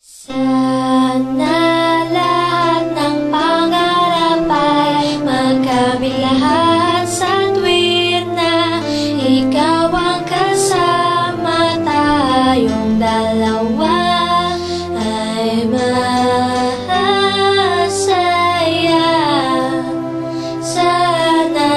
Sana lahat ng pangarap ay magkamit lahat sa tuwin na ikaw ang kasama, tayong dalawa ay masaya. Sana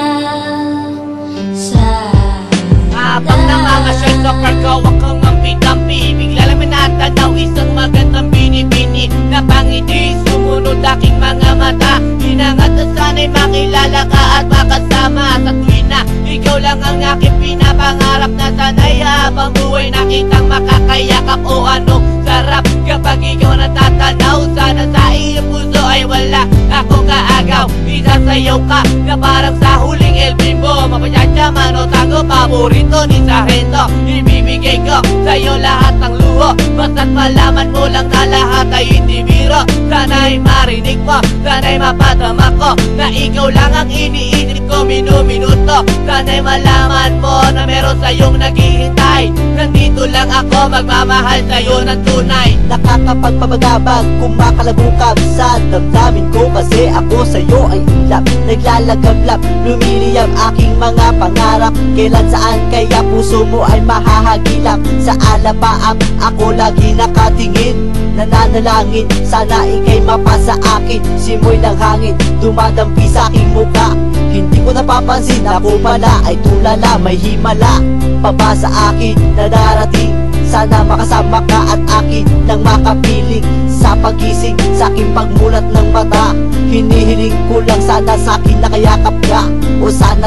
habang namamasyal ka pargaw akong ampi-dampi, bigla lang manatanaw isang magandang bini-bini na pangiti, sumunod aking mga mata. Hinangat na sana'y makilala ka at makasama sa tuwin na ikaw lang ang aking pinapangarap, na sana'y habang buhay nakitang makakayakap. O anong sarap kapag ikaw natatanaw, sana sa iyong puso ay wala akong kaagaw. Isasayaw ka na parang sa huling El Bimbo, mapasyasaman o tango, paborito ni Sargento. Ibibigay ko sa'yo lahat ng luho, basta't malaman mo lang na lahat ay hindi biro. Sana'y marinig mo, sana'y mapatama ko na ikaw lang ang iniisip ko minuminuto. Sana'y malaman mo na meron sa'yong naghihintay, nandito lang ako magmamahal sa'yo ng tunay. Nakakapagpabagabag, kumakalabukab sa damdamin ko, kasi ako sa'yo ay ilap, naglalagablap, lumiliyab aking mga pangarap. Kailan saan kaya puso mo ay mahahagilap? Sa alapaap ako lagi nakatingin, nananalangin sana ika'y mapasa akin. Simoy ng hangin dumadampi sa aking muka, hindi ko napapansin ako pala ay tulala, may himala pa ba sa akin na darating. Sana makasama ka at akin nang makapiling sa pagising, sa aking pagmulat ng mata. Hinihiling ko lang sana sa akin nakayakap ka, o sana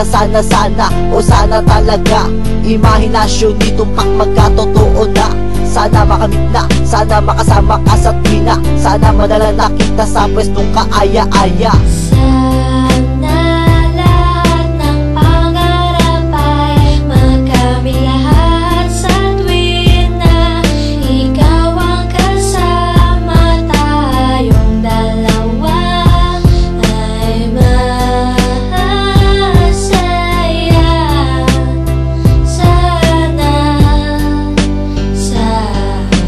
o sana talaga. Imahinasyon nitong magkatotoo na, sana makamit na, sana makasama ka sa tuwina, sana madala na kita sa pwestong kaaya-aya. sana lahat ng pangarap ay magkamit lahat sa tuwin na ikaw ang kasama, tayong dalawa ay masaya.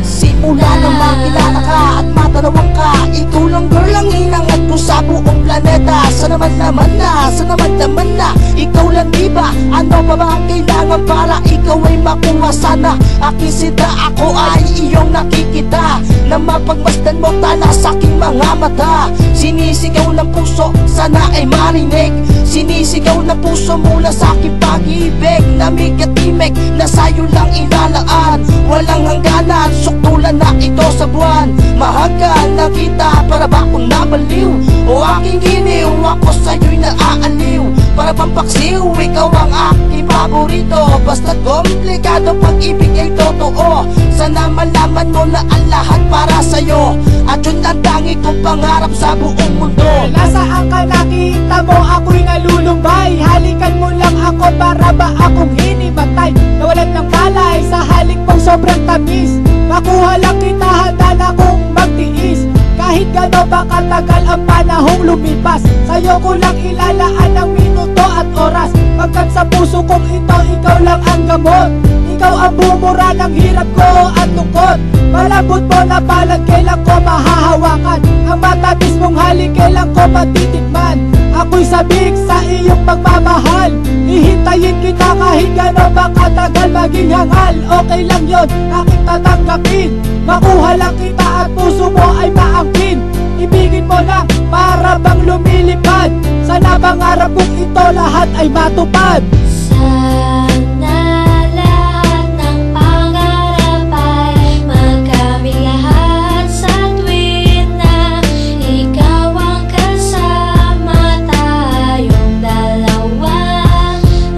Simula nang makilala ka at matanawang ka, ikaw lang girl ang hinangat ko sa buong planeta. Sana naman na ikaw lang, diba? Ano pa ba ang kailangan para ikaw ay makuha? Sana aking sida, ako ay iyong nakikita, na mapagmasdan mo tala sa aking mga mata. Sinisigaw ng puso, sana ay marinig, sinisigaw ng puso mula sa aking pag-ibig. Namig at timig na sa'yo lang ilalaan, walang hangganan, suktulan na ito sa buwan. Mahagkan na kita, para ba akong nabaliw? O aking giniw, ako sa'yo'y naaaliw. Para bang paksiw, ikaw ang aking paborito. Basta't komplikado, pag-ibig ay totoo. Sana malaman mo na ang lahat para sa'yo, at yun ang tangi kong pangarap sa buong mundo. Nasaan ka, nakita mo ako'y nalulumbay? Halikan mo lang ako, para ba akong hinimatay? Nawalan ng palay sa halik mong sobrang tamis. Makuha lang kita, handa na kong magtiis. Kahit gano'n ba katagal ang panahong lumipas, sa'yo ko lang ilalaan ang minuto at oras. Pagkat sa puso kong ito, ikaw lang ang gamot. Ikaw ang bumura ng hirap ko at tungkot. Malambot mo na palad, kailan ko mahahawakan? Ang matamis mong halik, kailan ko matitikman? Ako'y sabik sa iyong pagmamahal, hihintayin kita kahit gano'n ba katagal. Maging hangal, okay lang yun, aking tatanggapin. Makuha lang kita at puso mo ay maangkin. Ibigin mo lang para bang lumilipad, sana pangarap kong ito lahat ay matupad. Sana lahat ng pangarap ay magkamit lahat sa tuwin na ikaw ang kasama, tayong dalawa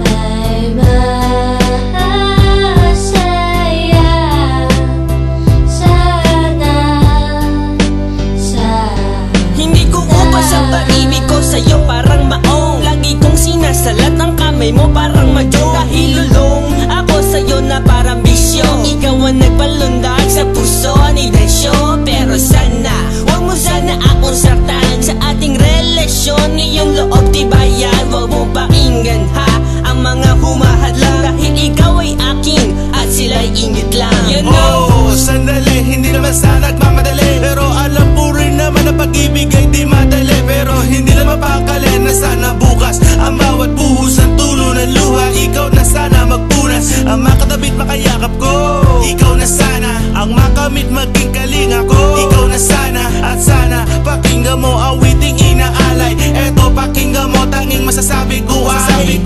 ay masaya. Hindi ko ubas ang pag-ibig ko sa'yo, parang maong lagi kong sinasalat ng kamay mo, parang madyo. Kahit maging kalinga ko. Ikaw na sana at sana pakinggan mo awiting inaalay. Eto pakinggan mo tanging masasabi ko ay